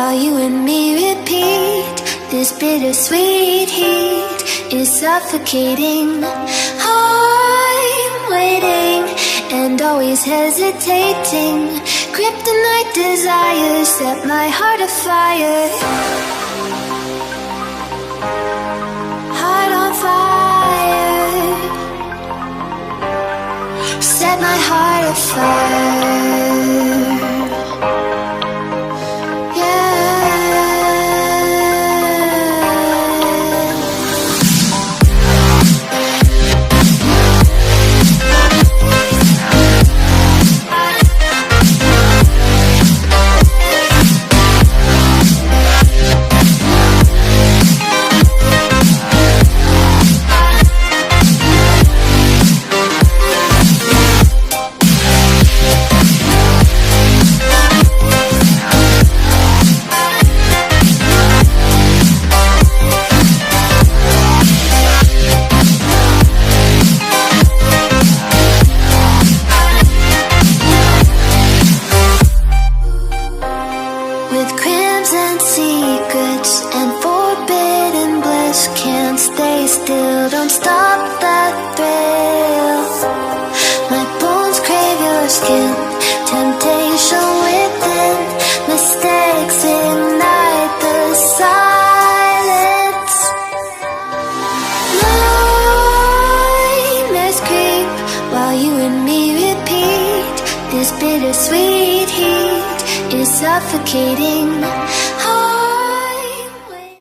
while you and me repeat. This bittersweet heat is suffocating. I'm waiting and always hesitating. Kryptonite desires set my heart afire. Heart on fire. Set my heart afire. With crimson secrets and forbidden bliss, can't stay still, don't stop that thrill. My bones crave your skin, temptation within, mistakes ignite the silence. Nightmares creep while you and me repeat. This bittersweet heat is suffocating.